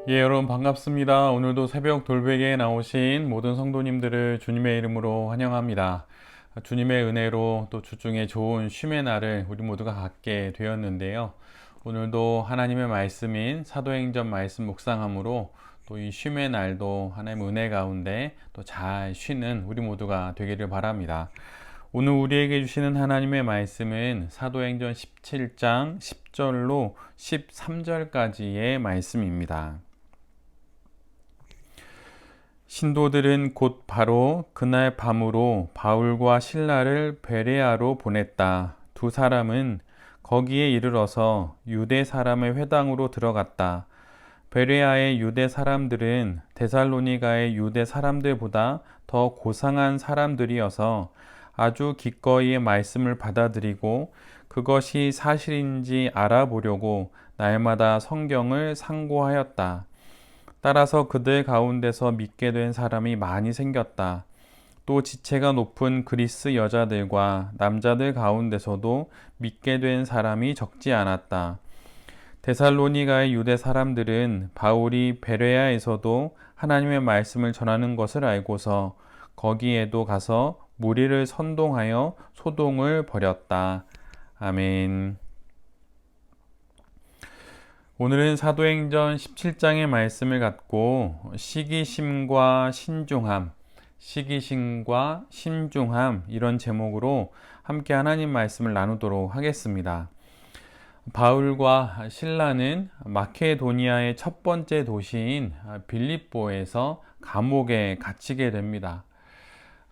여러분 반갑습니다. 오늘도 새벽 돌베개에 나오신 모든 성도님들을 주님의 이름으로 환영합니다. 주님의 은혜로 또 주중에 좋은 쉼의 날을 우리 모두가 갖게 되었는데요. 오늘도 하나님의 말씀인 사도행전 말씀 묵상함으로 또 이 쉼의 날도 하나님의 은혜 가운데 또 잘 쉬는 우리 모두가 되기를 바랍니다. 오늘 우리에게 주시는 하나님의 말씀은 사도행전 17장 10절로 13절까지의 말씀입니다. 신도들은 곧 바로 그날 밤으로 바울과 실라를 베레아로 보냈다. 두 사람은 거기에 이르러서 유대 사람의 회당으로 들어갔다. 베레아의 유대 사람들은 데살로니가의 유대 사람들보다 더 고상한 사람들이어서 아주 기꺼이 말씀을 받아들이고 그것이 사실인지 알아보려고 날마다 성경을 상고하였다. 따라서 그들 가운데서 믿게 된 사람이 많이 생겼다. 또 지체가 높은 그리스 여자들과 남자들 가운데서도 믿게 된 사람이 적지 않았다. 데살로니가의 유대 사람들은 바울이 베레아에서도 하나님의 말씀을 전하는 것을 알고서 거기에도 가서 무리를 선동하여 소동을 벌였다. 아멘. 오늘은 사도행전 17장의 말씀을 갖고 시기심과 신중함 이런 제목으로 함께 하나님 말씀을 나누도록 하겠습니다. 바울과 실라는 마케도니아의 첫 번째 도시인 빌립보에서 감옥에 갇히게 됩니다.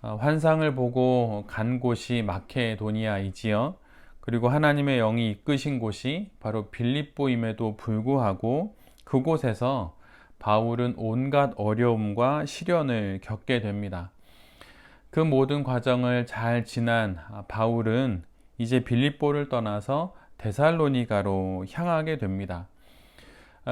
환상을 보고 간 곳이 마케도니아이지요. 그리고 하나님의 영이 이끄신 곳이 바로 빌립보임에도 불구하고 그곳에서 바울은 온갖 어려움과 시련을 겪게 됩니다. 그 모든 과정을 잘 지난 바울은 이제 빌립보를 떠나서 데살로니가로 향하게 됩니다.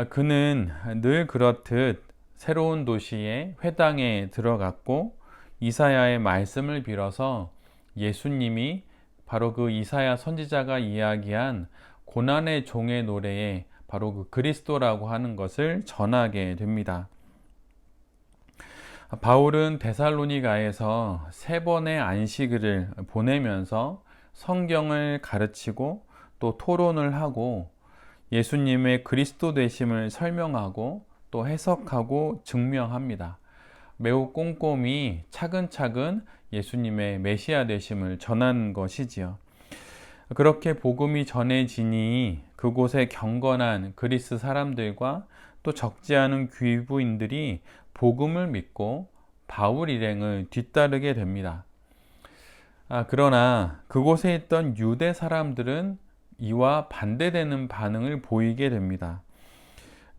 그는 늘 그렇듯 새로운 도시에 회당에 들어갔고 이사야의 말씀을 빌어서 예수님이 바로 그 이사야 선지자가 이야기한 고난의 종의 노래에 바로 그 그리스도라고 하는 것을 전하게 됩니다. 바울은 데살로니가에서 3번의 안식일을 보내면서 성경을 가르치고 또 토론을 하고 예수님의 그리스도 되심을 설명하고 또 해석하고 증명합니다. 매우 꼼꼼히 차근차근 예수님의 메시아 되심을 전한 것이지요. 그렇게 복음이 전해지니 그곳에 경건한 그리스 사람들과 또 적지 않은 귀부인들이 복음을 믿고 바울 일행을 뒤따르게 됩니다. 그러나 그곳에 있던 유대 사람들은 이와 반대되는 반응을 보이게 됩니다.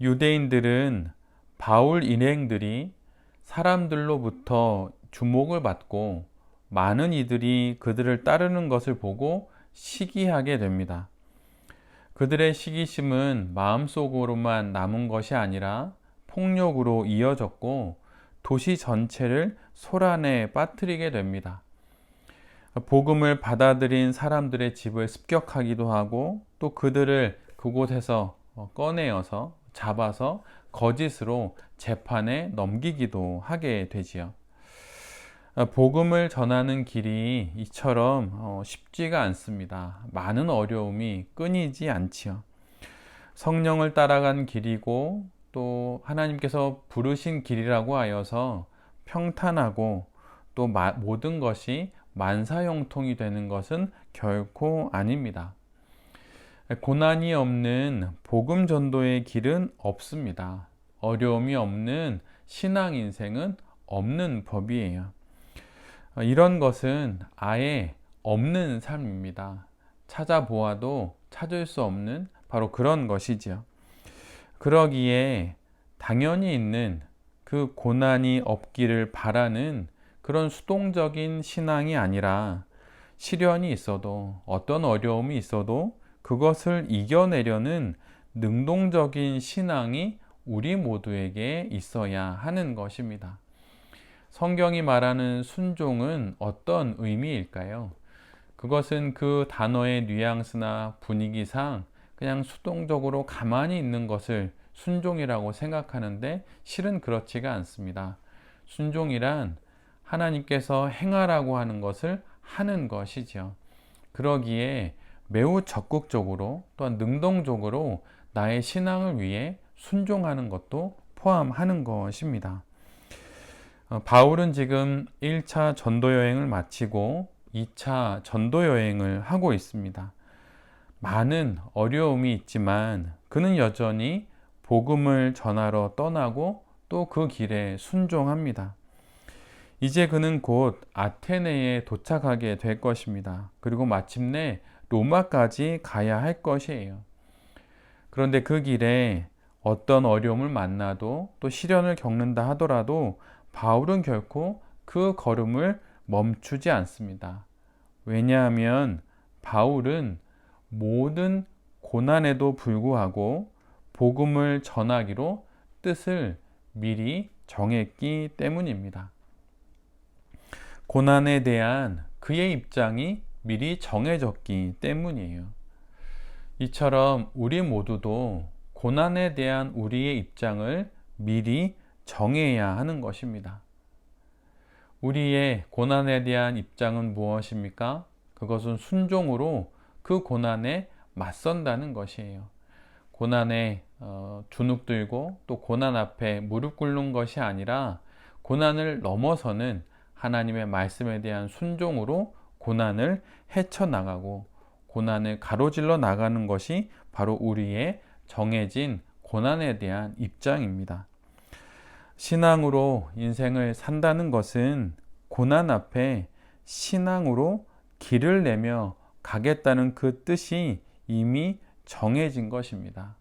유대인들은 바울 일행들이 사람들로부터 주목을 받고 많은 이들이 그들을 따르는 것을 보고 시기하게 됩니다. 그들의 시기심은 마음속으로만 남은 것이 아니라 폭력으로 이어졌고 도시 전체를 소란에 빠뜨리게 됩니다. 복음을 받아들인 사람들의 집을 습격하기도 하고 또 그들을 그곳에서 꺼내어서 잡아서 거짓으로 재판에 넘기기도 하게 되지요. 복음을 전하는 길이 이처럼 쉽지가 않습니다. 많은 어려움이 끊이지 않지요. 성령을 따라간 길이고 또 하나님께서 부르신 길이라고 하여서 평탄하고 또 모든 것이 만사형통이 되는 것은 결코 아닙니다. 고난이 없는 복음 전도의 길은 없습니다. 어려움이 없는 신앙 인생은 없는 법이에요. 이런 것은 아예 없는 삶입니다. 찾아보아도 찾을 수 없는 바로 그런 것이지요. 그러기에 당연히 있는 그 고난이 없기를 바라는 그런 수동적인 신앙이 아니라 시련이 있어도 어떤 어려움이 있어도 그것을 이겨내려는 능동적인 신앙이 우리 모두에게 있어야 하는 것입니다. 성경이 말하는 순종은 어떤 의미일까요? 그것은 그 단어의 뉘앙스나 분위기상 그냥 수동적으로 가만히 있는 것을 순종이라고 생각하는데 실은 그렇지가 않습니다. 순종이란 하나님께서 행하라고 하는 것을 하는 것이죠. 그러기에 매우 적극적으로 또한 능동적으로 나의 신앙을 위해 순종하는 것도 포함하는 것입니다. 바울은 지금 1차 전도 여행을 마치고 2차 전도 여행을 하고 있습니다. 많은 어려움이 있지만 그는 여전히 복음을 전하러 떠나고 또 그 길에 순종합니다. 이제 그는 곧 아테네에 도착하게 될 것입니다. 그리고 마침내 로마까지 가야 할 것이에요. 그런데 그 길에 어떤 어려움을 만나도 또 시련을 겪는다 하더라도 바울은 결코 그 걸음을 멈추지 않습니다. 왜냐하면 바울은 모든 고난에도 불구하고 복음을 전하기로 뜻을 미리 정했기 때문입니다. 고난에 대한 그의 입장이 미리 정해졌기 때문이에요. 이처럼 우리 모두도 고난에 대한 우리의 입장을 미리 정해야 하는 것입니다. 우리의 고난에 대한 입장은 무엇입니까? 그것은 순종으로 그 고난에 맞선다는 것이에요. 고난에 주눅들고 또 고난 앞에 무릎 꿇는 것이 아니라 고난을 넘어서는 하나님의 말씀에 대한 순종으로 고난을 헤쳐나가고 고난을 가로질러 나가는 것이 바로 우리의 정해진 고난에 대한 입장입니다. 신앙으로 인생을 산다는 것은 고난 앞에 신앙으로 길을 내며 가겠다는 그 뜻이 이미 정해진 것입니다.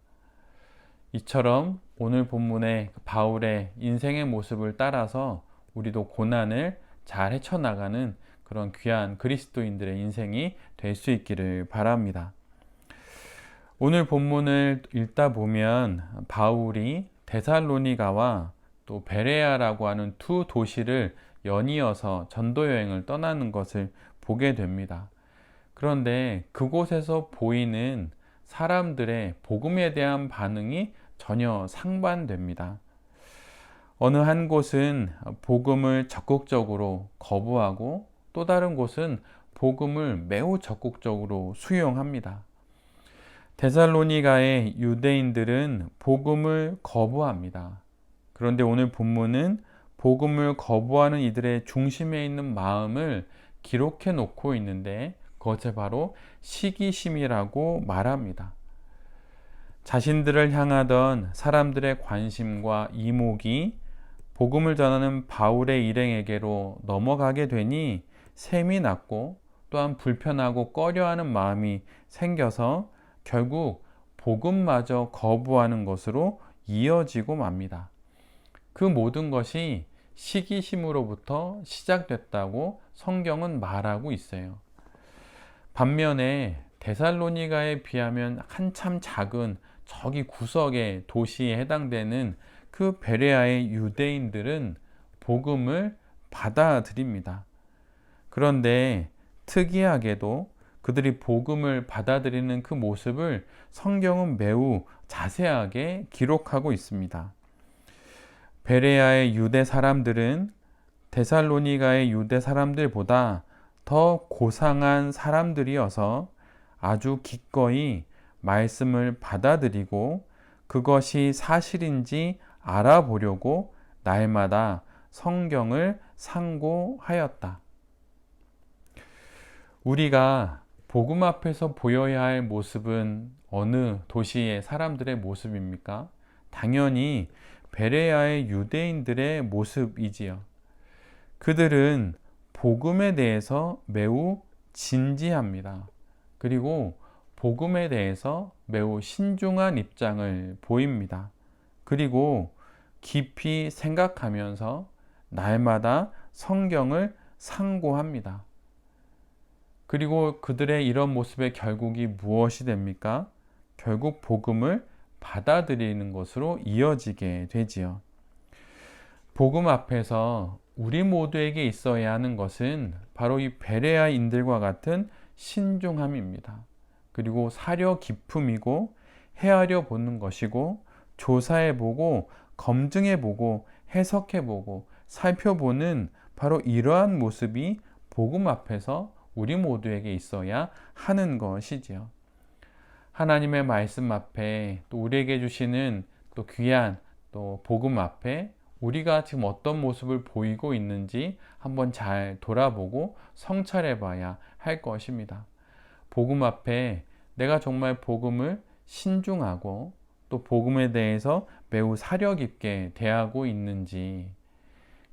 이처럼 오늘 본문의 바울의 인생의 모습을 따라서 우리도 고난을 잘 헤쳐나가는 그런 귀한 그리스도인들의 인생이 될 수 있기를 바랍니다. 오늘 본문을 읽다 보면 바울이 데살로니가와 또 베레아라고 하는 두 도시를 연이어서 전도 여행을 떠나는 것을 보게 됩니다. 그런데 그곳에서 보이는 사람들의 복음에 대한 반응이 전혀 상반됩니다. 어느 한 곳은 복음을 적극적으로 거부하고 또 다른 곳은 복음을 매우 적극적으로 수용합니다. 데살로니가의 유대인들은 복음을 거부합니다. 그런데 오늘 본문은 복음을 거부하는 이들의 중심에 있는 마음을 기록해 놓고 있는데 그것이 바로 시기심이라고 말합니다. 자신들을 향하던 사람들의 관심과 이목이 복음을 전하는 바울의 일행에게로 넘어가게 되니 셈이 났고 또한 불편하고 꺼려하는 마음이 생겨서 결국 복음마저 거부하는 것으로 이어지고 맙니다. 그 모든 것이 시기심으로부터 시작됐다고 성경은 말하고 있어요. 반면에 데살로니가에 비하면 한참 작은 저기 구석의 도시에 해당되는 그 베레아의 유대인들은 복음을 받아들입니다. 그런데 특이하게도 그들이 복음을 받아들이는 그 모습을 성경은 매우 자세하게 기록하고 있습니다. 베레아의 유대 사람들은 데살로니가의 유대 사람들보다 더 고상한 사람들이어서 아주 기꺼이 말씀을 받아들이고 그것이 사실인지 알아보려고 날마다 성경을 상고하였다. 우리가 복음 앞에서 보여야 할 모습은 어느 도시의 사람들의 모습입니까? 당연히 베레아의 유대인들의 모습이지요. 그들은 복음에 대해서 매우 진지합니다. 그리고 복음에 대해서 매우 신중한 입장을 보입니다. 그리고 깊이 생각하면서 날마다 성경을 상고합니다. 그리고 그들의 이런 모습의 결국이 무엇이 됩니까? 결국 복음을 받아들이는 것으로 이어지게 되지요. 복음 앞에서 우리 모두에게 있어야 하는 것은 바로 이 베레아인들과 같은 신중함입니다. 그리고 사려 깊음이고 헤아려 보는 것이고 조사해보고 검증해보고 해석해보고 살펴보는 바로 이러한 모습이 복음 앞에서 우리 모두에게 있어야 하는 것이지요. 하나님의 말씀 앞에 또 우리에게 주시는 또 귀한 또 복음 앞에 우리가 지금 어떤 모습을 보이고 있는지 한번 잘 돌아보고 성찰해 봐야 할 것입니다. 복음 앞에 내가 정말 복음을 신중하고 또 복음에 대해서 매우 사려 깊게 대하고 있는지,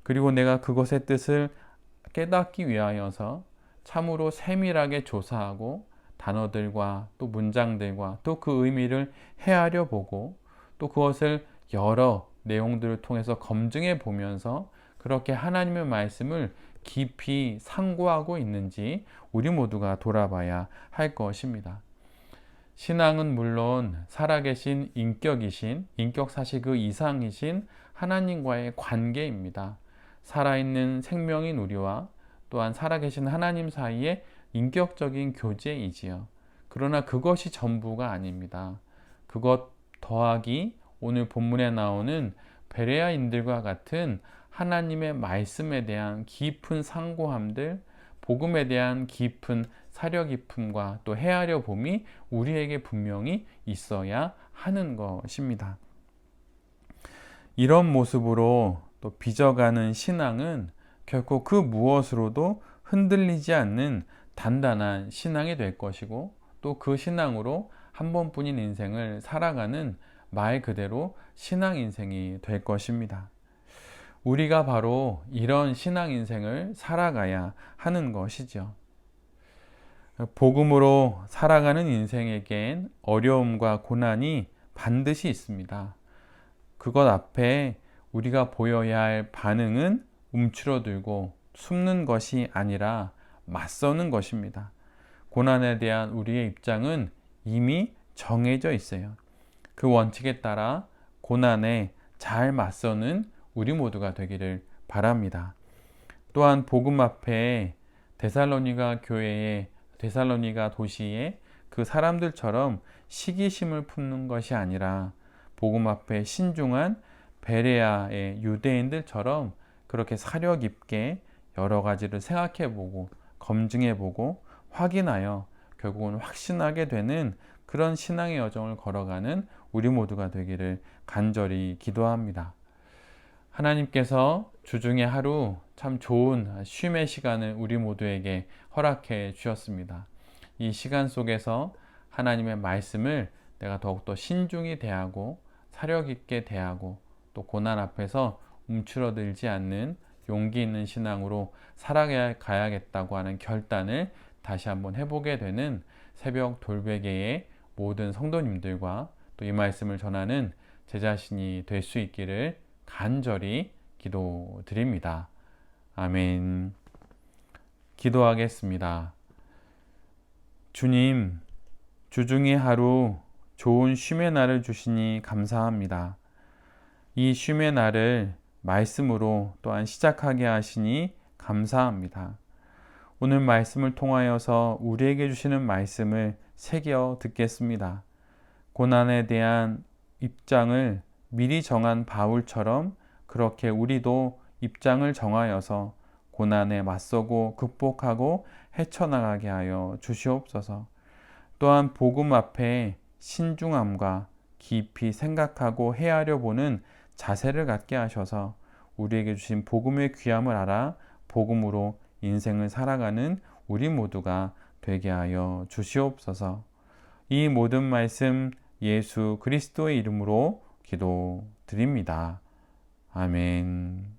그리고 내가 그것의 뜻을 깨닫기 위하여서 참으로 세밀하게 조사하고 단어들과 또 문장들과 또 그 의미를 헤아려 보고 또 그것을 여러 내용들을 통해서 검증해 보면서 그렇게 하나님의 말씀을 깊이 상고하고 있는지 우리 모두가 돌아봐야 할 것입니다. 신앙은 물론 살아계신 인격이신, 인격사실 그 이상이신 하나님과의 관계입니다. 살아있는 생명인 우리와 또한 살아계신 하나님 사이의 인격적인 교제이지요. 그러나 그것이 전부가 아닙니다. 그것 더하기 오늘 본문에 나오는 베레아인들과 같은 하나님의 말씀에 대한 깊은 상고함들, 복음에 대한 깊은 사려 깊음과 또 헤아려 봄이 우리에게 분명히 있어야 하는 것입니다. 이런 모습으로 또 빚어가는 신앙은 결코 그 무엇으로도 흔들리지 않는 단단한 신앙이 될 것이고, 또 그 신앙으로 한 번뿐인 인생을 살아가는 말 그대로 신앙 인생이 될 것입니다. 우리가 바로 이런 신앙 인생을 살아가야 하는 것이죠. 복음으로 살아가는 인생에겐 어려움과 고난이 반드시 있습니다. 그것 앞에 우리가 보여야 할 반응은 움츠러들고 숨는 것이 아니라 맞서는 것입니다. 고난에 대한 우리의 입장은 이미 정해져 있어요. 그 원칙에 따라 고난에 잘 맞서는 우리 모두가 되기를 바랍니다. 또한 복음 앞에 데살로니가 교회에, 데살로니가 도시에 그 사람들처럼 시기심을 품는 것이 아니라 복음 앞에 신중한 베레아의 유대인들처럼 그렇게 사려 깊게 여러 가지를 생각해보고 검증해보고 확인하여 결국은 확신하게 되는 그런 신앙의 여정을 걸어가는 우리 모두가 되기를 간절히 기도합니다. 하나님께서 주중에 하루 참 좋은 쉼의 시간을 우리 모두에게 허락해 주셨습니다. 이 시간 속에서 하나님의 말씀을 내가 더욱더 신중히 대하고 사려 깊게 대하고 또 고난 앞에서 움츠러들지 않는 용기 있는 신앙으로 살아가야겠다고 하는 결단을 다시 한번 해보게 되는 새벽 돌베개의 모든 성도님들과 또 이 말씀을 전하는 제 자신이 될 수 있기를 간절히 기도드립니다. 아멘. 기도하겠습니다. 주님, 주중에 하루 좋은 쉼의 날을 주시니 감사합니다. 이 쉼의 날을 말씀으로 또한 시작하게 하시니 감사합니다. 오늘 말씀을 통하여서 우리에게 주시는 말씀을 새겨 듣겠습니다. 고난에 대한 입장을 미리 정한 바울처럼 그렇게 우리도 입장을 정하여서 고난에 맞서고 극복하고 헤쳐나가게 하여 주시옵소서. 또한 복음 앞에 신중함과 깊이 생각하고 헤아려 보는 자세를 갖게 하셔서 우리에게 주신 복음의 귀함을 알아 복음으로 인생을 살아가는 우리 모두가 되게 하여 주시옵소서. 이 모든 말씀 예수 그리스도의 이름으로 기도드립니다. 아멘.